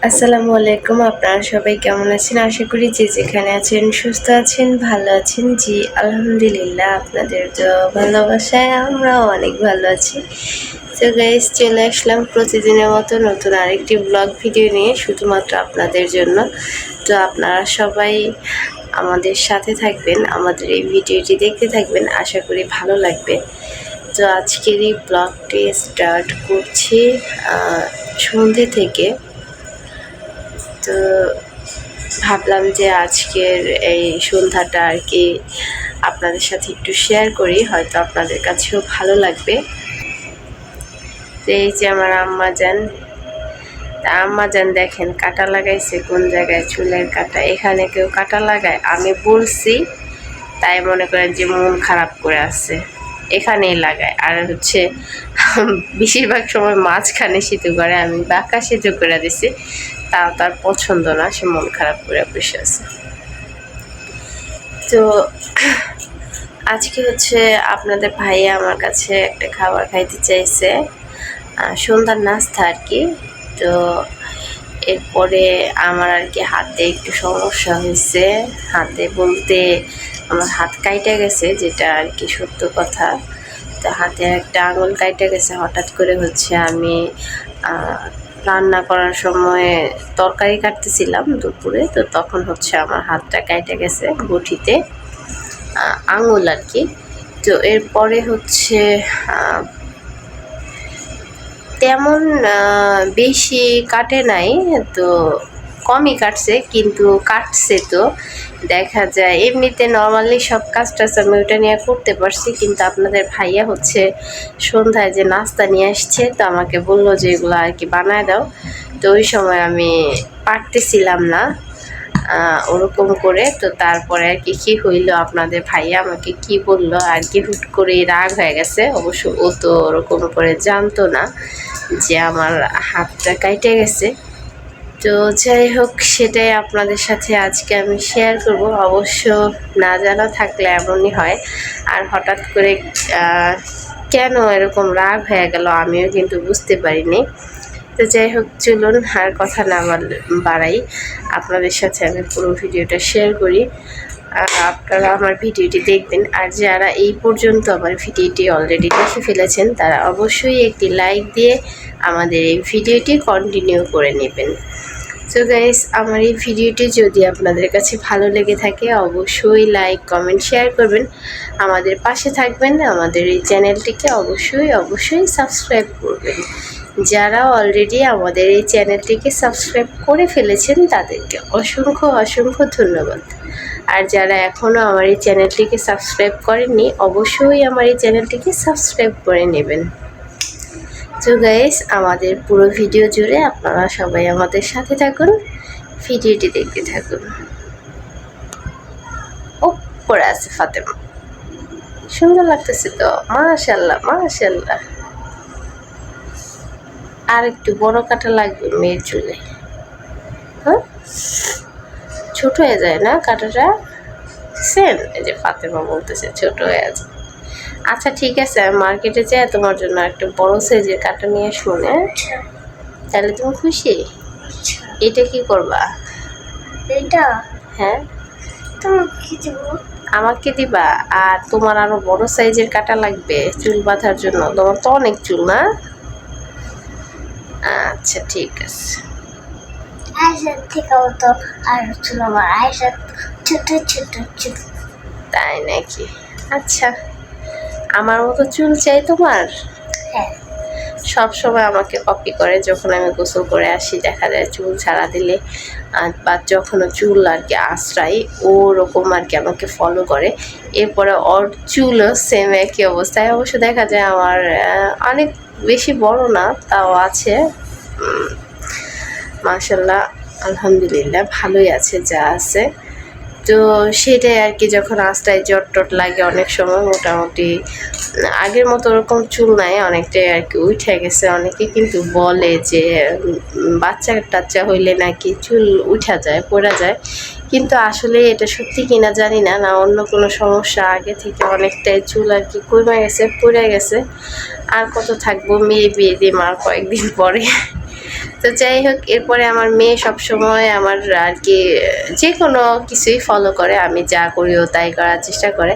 আসসালামু আলাইকুম। আপনারা সবাই কেমন আছেন? আশা করি যে যেখানে আছেন সুস্থ আছেন, ভালো আছেন। জি আলহামদুলিল্লাহ, আপনাদের ভালোবাসায় আমরাও অনেক ভালো আছি। তো গাইস, চলে আসলাম প্রতিদিনের মতো নতুন আরেকটি ব্লগ ভিডিও নিয়ে, শুধুমাত্র আপনাদের জন্য। তো আপনারা সবাই আমাদের সাথে থাকবেন, আমাদের এই ভিডিওটি দেখতে থাকবেন, আশা করি ভালো লাগবে। তো আজকের এই ব্লগটি স্টার্ট করছি সন্ধ্যে থেকে। তো ভাবলাম যে আজকের এই সন্ধ্যাটা আর কি আপনাদের সাথে একটু শেয়ার করি, হয়তো আপনাদের কাছেও ভালো লাগবে। তো এই যে আমার আম্মাজান দেখেন কাটা লাগাইছে কোন জায়গায়, চুলের কাটা। এখানে কেউ কাটা লাগায়? আমি বলছি তাই মনে করেন যে মন খারাপ করে আছে, এখানেই লাগায়। আর হচ্ছে বেশিরভাগ সময় মাঝখানে সিঁথু করে, আমি বাঁকা সিঁথু করে দিছি, তাও তার পছন্দ না, সে মন খারাপ করে বসে আছে। তো আজকে হচ্ছে আপনাদের ভাইয়া আমার কাছে একটা খাবার খাইতে চাইছে, সন্ধ্যার নাস্তা আর কি। তো এরপরে আমার আর কি হাতে একটু সমস্যা হয়েছে, হাতে বলতে আমার হাত কাইটে গেছে, যেটা আর কি সত্য কথা। তো হাতে একটা আঙুল কাইটে গেছে হঠাৎ করে। হচ্ছে আমি রান্না করার সময় তরকারি কাটতেছিলাম দুপুরে, তো তখন হচ্ছে আমার হাতটা কাইটে গেছে বটিতে, আঙুল আর কি। তো এরপরে হচ্ছে তেমন বেশি কাটে নাই, তো কমই কাটছে, কিন্তু কাটছে। তো দেখা যায় এমনিতে নর্মালি সব কাজ টাজ আমি ওটা নিয়ে করতে পারছি, কিন্তু আপনাদের ভাইয়া হচ্ছে সন্ধ্যায় যে নাস্তা নিয়ে আসছে, তো আমাকে বললো যে এগুলো আর কি বানায় দাও। তো ওই সময় আমি পারতেছিলাম না ওরকম করে। তো তারপরে আর কি কী হইলো, আপনাদের ভাইয়া আমাকে কি বললো আর কি, হুট করে রাগ হয়ে গেছে। অবশ্য ও তো ওরকম করে জানতো না যে আমার হাতটা কাইটে গেছে। তো যাই হোক, সেটাই আপনাদের সাথে আজকে আমি শেয়ার করব। অবশ্য না জানা থাকলে এমনই হয়। আর হঠাৎ করে কেন এরকম রাগ হয়ে গেল আমিও কিন্তু বুঝতে পারিনি। তো যাই হোক, চলুন আর কথা না বাড়াই, আপনাদের সাথে আমি পুরো ভিডিওটা শেয়ার করি। আপনারা আমার ভিডিওটি দেখবেন, আর যারা এই পর্যন্ত আমার ভিডিওটি অলরেডি দেখে ফেলেছেন তারা অবশ্যই একটি লাইক দিয়ে আমাদের এই ভিডিওটি কন্টিনিউ করে নেবেন। সো গাইস, আমার এই ভিডিওটি যদি আপনাদের কাছে ভালো লেগে থাকে অবশ্যই লাইক কমেন্ট শেয়ার করবেন, আমাদের পাশে থাকবেন, আমাদের এই চ্যানেলটিকে অবশ্যই সাবস্ক্রাইব করবেন। যারা অলরেডি আমাদের এই চ্যানেলটিকে সাবস্ক্রাইব করে ফেলেছেন তাদেরকে অসংখ্য ধন্যবাদ। আর যারা এখনও আমার এই চ্যানেলটিকে সাবস্ক্রাইব করেননি অবশ্যই আমার এই চ্যানেলটিকে সাবস্ক্রাইব করে নেবেন। তো গাইস, আমাদের পুরো ভিডিও জুড়ে আপনারা সবাই আমাদের সাথে থাকুন, ভিডিওটি দেখতে থাকুন। ও পড়ে আছে ফাতেমা, সুন্দর লাগতেছে তো, মাশাআল্লাহ মাশাআল্লাহ। আর একটু বড় কাটা লাগবে মেয়ের চুলে, হ্যাঁ ছোট হয়ে যায় না কাটাটা? সেন এই যে ফাতেমা বলতেছে ছোট হয়ে আছে। আচ্ছা ঠিক আছে, আমি মার্কেটে যাই তোমার জন্য একটা বড় সাইজের কাটা নিয়ে আসবো না? তাহলে তুমি খুশি? এটা কি করবা? এটা হ্যাঁ, তোমাকে দিব। আমাকে দিবা? আর তোমার আরো বড় সাইজের কাটা লাগবে চুল বাঁধার জন্য, তোমার তো অনেক চুল না? আচ্ছা ঠিক আছে। আয়সার থেকেও তো আর চুল, আমার আয়সার ছোট ছোট চুল। তাই নাকি? আচ্ছা, আমার মতো চুল চাই তোমার? হ্যাঁ। সব সময় আমাকে কপি করে, যখন আমি গোসল করে আসি দেখা যায় চুল ছাড়া দিলে, বা যখন চুল আর কি আশ্রাই ওরকম আর কি আমাকে ফলো করে। এরপরে ওর চুলও সেম একই অবস্থায়। অবশ্য দেখা যায় আমার অনেক বেশি বড় না, তাও আছে মাশাআল্লাহ, আলহামদুলিল্লাহ ভালোই আছে যা আছে। তো সেটাই আর কি, যখন আস্তায় জট টট লাগে অনেক সময়, মোটামুটি আগের মতো ওরকম চুল নাই, অনেকটাই আর কি উঠে গেছে। অনেকে কিন্তু বলে যে বাচ্চা টাচ্চা হইলে নাকি চুল উঠা যায়, পড়া যায়, কিন্তু আসলে এটা সত্যি কিনা জানি না, না অন্য কোনো সমস্যা। আগে থেকে অনেকটাই চুল আর কি কমে গেছে, পড়ে গেছে। আর কত থাকবো, মেয়ে বিয়ে দিয়ে মার কয়েকদিন পরে। তো যাই হোক, এরপরে আমার মেয়ে সবসময় আমার আর কি যে কোনো কিছুই ফলো করে, আমি যা করিও তাই করার চেষ্টা করে,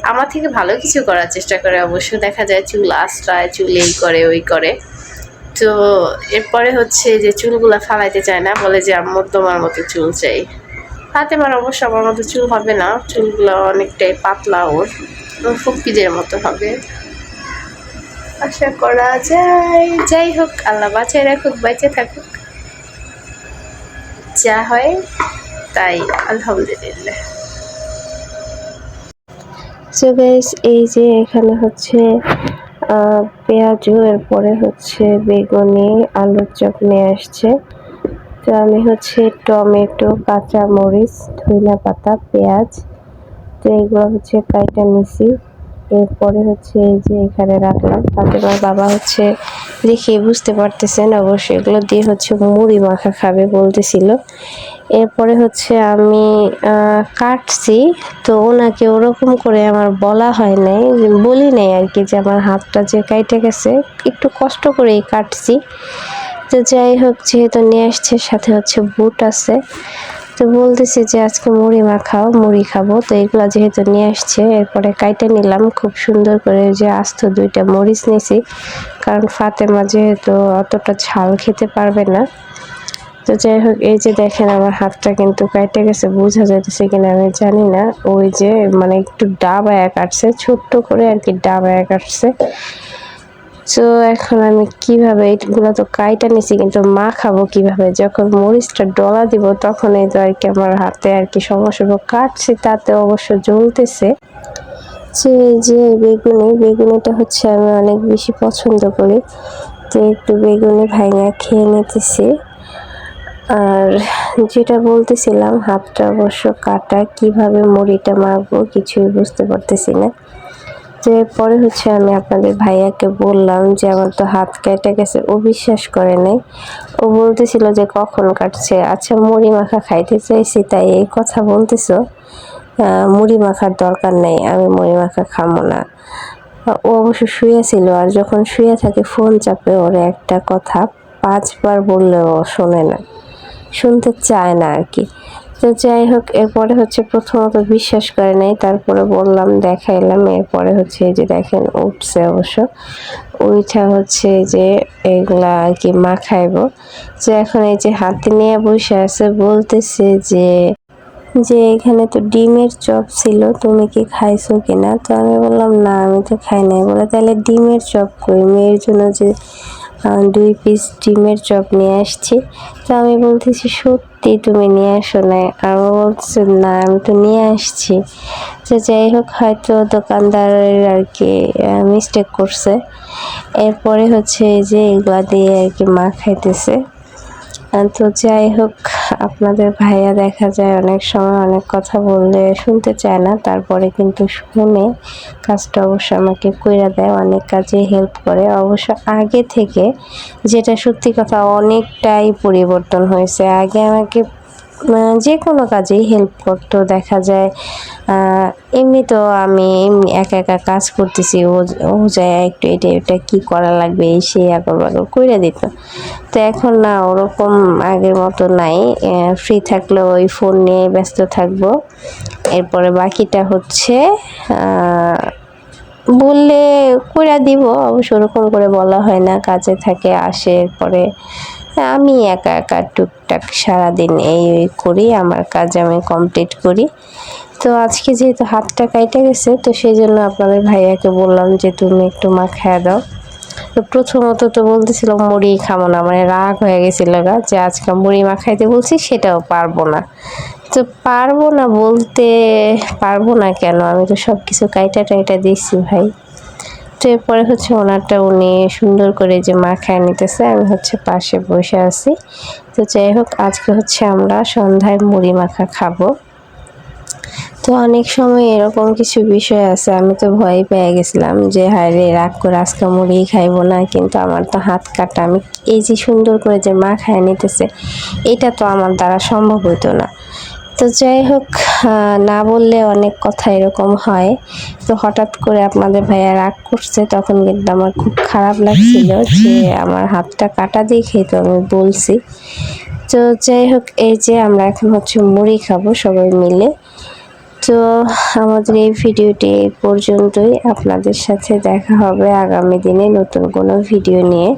আমার থেকে ভালো কিছু করার চেষ্টা করে। অবশ্য দেখা যায় চুল আঁচড়ায়, চুল এই করে ওই করে। তো এরপরে হচ্ছে যে চুলগুলা ফালাইতে চায় না, বলে যে আম্মু তোমার মতো চুল চাই। ফাতেমার অবশ্য আমার মতো চুল হবে না, চুলগুলো অনেকটাই পাতলা, ওর ফুপ্পিদের মতো হবে আশা করা যায়। যাই হোক, আল্লাহ বাঁচায় রাখুক, বেঁচে থাকুক, যা হয় তাই আলহামদুলিল্লাহ। সো গাইস, এই যে এখানে হচ্ছে পেঁয়াজু, এরপরে হচ্ছে বেগুনি, আলুর চপ নিয়ে আসছে। তো আমি হচ্ছে টমেটো, কাঁচা মরিচ, ধনিয়া পাতা, পেঁয়াজ, তো এগুলো হচ্ছে কাইটা নিছি। এরপরে হচ্ছে এই যে এখানে রাখলাম। ফাতেমার বাবা হচ্ছে দেখে বুঝতে পারতেছেন অবশ্যই এগুলো দিয়ে হচ্ছে মুড়ি মাখা খাবে বলতেছিল। এরপরে হচ্ছে আমি কাটছি, তো ওনাকে ওরকম করে আমার বলা হয় নাই, বলি নাই আর কি যে আমার হাতটা যে কাইটে গেছে, একটু কষ্ট করেই কাটছি। তো যাই হোক, যেহেতু নিয়ে আসছে, সাথে হচ্ছে বুট আছে, তো বলতেছি যে আজকে মুড়ি মাখাও, মুড়ি খাবো। তো এগুলা যেহেতু নিয়ে আসছে, এরপরে কাইটে নিলাম খুব সুন্দর করে, যে আস্ত 2টা মরিচ নিছি, কারণ ফাতেমা যেহেতু অতটা ঝাল খেতে পারবে না। তো যাই হোক, এই যে দেখেন আমার হাতটা কিন্তু কাইটে গেছে, বোঝা যাইতেছে কিনা আমি জানি না, ওই যে মানে একটু ডাবায়া কাটছে, ছোট্ট করে আর কি ডাবায়া কাটছে। তো এখন আমি কিভাবে, এইগুলো তো কাইটা নিছি, কিন্তু মা খাবো কিভাবে, যখন মরিচটা ডলা দিব তখনই তো আর কি আমার হাতে আর কি সমস্যা। কাটছি, তাতে অবশ্য জ্বলতেছে। যে বেগুনিটা হচ্ছে আমি অনেক বেশি পছন্দ করি, তো একটু বেগুনি ভাঙা খেয়ে নিতেছি। আর যেটা বলতেছিলাম, হাতটা অবশ্য কাটা, কিভাবে মুড়িটা মাখবো কিছুই বুঝতে পারতেছি না। তো এরপরে হচ্ছে আমি আপনাদের ভাইয়াকে বললাম যে আমার তো হাত কেটে গেছে, ও বিশ্বাস করে নাই। ও বলতেছিল যে কখন কাটছে, আচ্ছা মুড়ি মাখা খাইতে চাইছি তাই এই কথা বলতেছো, মুড়ি মাখার দরকার নেই, আমি মুড়ি মাখা খাবো না। ও অবশ্য শুয়ে ছিল, আর যখন শুয়ে থাকে ফোন চাপে, ওরে একটা কথা 5বার বললেও শোনে না, শুনতে চায় না আর কি। তো যাই হোক, এরপরে হচ্ছে প্রথমত বিশ্বাস করে নাই, তারপরে বললাম, দেখাইলাম। এরপরে হচ্ছে এই যে দেখেন উঠছে অবশ্য, ওইটা হচ্ছে যে এগুলা আর কি মাখাইবো। যে এখন এই যে হাতে নিয়ে বসে আছে, বলতেছে যে এখানে তো ডিমের চপ ছিল, তুমি কি খাইছো কিনা? তো আমি বললাম না, আমি তো খাই নাই। বলে তাহলে ডিমের চপ কই, মেয়ের জন্য যে 2 পিস ডিমের চপ নিয়ে আসছি। তো আমি বলতেছি সত্যি তুমি নিয়ে আসো নাই? আর ও বলছে না, আমি তো নিয়ে আসছি। তো যাই হোক, হয়তো দোকানদারের আর কি মিস্টেক করছে। এরপরে হচ্ছে এই যে এগুলা দিয়ে আর কি মাখাইতেছে। তো যাই হোক, আপনাদের ভাইয়া দেখা যায় অনেক সময় অনেক কথা বললে শুনতে চায় না, তারপরে কিন্তু শুনে কাজটা অবশ্য আমাকে কইরা দেয়, অনেক কাজে হেল্প করে অবশ্য আগে থেকে, যেটা সত্যি কথা, অনেকটাই পরিবর্তন হয়েছে। আগে আমাকে যে কোনো কাজেই হেল্প করতো, দেখা যায় এমনি তো আমি একা একা কাজ করতেছি, ও যায় একটু এটা কি করা লাগবে এই সেই আগল বাগল কইরা দিত। তো এখন না, ওরকম আগের মতো নাই, ফ্রি থাকলে ওই ফোন নিয়ে ব্যস্ত থাকবো। এরপরে বাকিটা হচ্ছে বললে কইরা দিব, অবশ্য ওরকম করে বলা হয় না, কাজে থাকে আসে। এরপরে আমি একা একা টুকটাক সারাদিন এই করি, আমার কাজ আমি কমপ্লিট করি। তো আজকে যেহেতু হাতটা কাইটে গেছে, তো সেই জন্য আপনাদের ভাইয়াকে বললাম যে তুমি একটু মাখায়া দাও। তো প্রথমত তো বলতেছিল মুড়ি খাবো না, মানে রাগ হয়ে গেছিল গা, যে আজকে মুড়ি মাখাইতে বলছি সেটাও পারবো না। তো পারবো না বলতে, পারবো না কেন, আমি তো সব কিছু কাইটা টাইটা দিচ্ছি ভাই। তো এরপরে হচ্ছে ওনারটা উনি সুন্দর করে যে মাখায় নিতেছে, আমি হচ্ছে পাশে বসে আছি। তো যাই হোক, আজকে হচ্ছে আমরা সন্ধ্যায় মুড়ি মাখা খাবো। তো অনেক সময় এরকম কিছু বিষয় আছে, আমি তো ভয় পেয়ে গেছিলাম যে হায় রে, রাগ করে আজকে মুড়ি খাইবো না, কিন্তু আমার তো হাত কাটা, আমি এই যে সুন্দর করে যে মাখায় নিতেছে, এটা তো আমার দ্বারা সম্ভব হইতো না। তো যাই হোক, না বললে অনেক কথা এরকম হয়। তো হঠাৎ করে আপনাদের ভাইয়া রাগ করছে, তখন কিন্তু আমার খুব খারাপ লাগছিল যে আমার হাতটা কাটা দেখে তো আমি বলছি। তো যাই হোক, এই যে আমরা এখন হচ্ছে মুড়ি খাবো সবাই মিলে। তো আমাদের এই ভিডিওটি এই পর্যন্তই। আপনাদের সাথে দেখা হবে আগামী দিনে নতুন কোনো ভিডিও নিয়ে।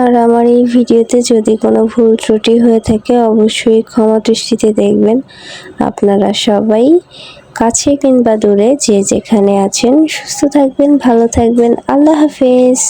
আর আমার এই ভিডিওতে যদি কোনো ভুল ত্রুটি হয়ে থাকে অবশ্যই ক্ষমা দৃষ্টিতে দেখবেন। আপনারা সবাই কাছে কিংবা দূরে যে যেখানে আছেন সুস্থ থাকবেন, ভালো থাকবেন। আল্লাহ হাফেজ।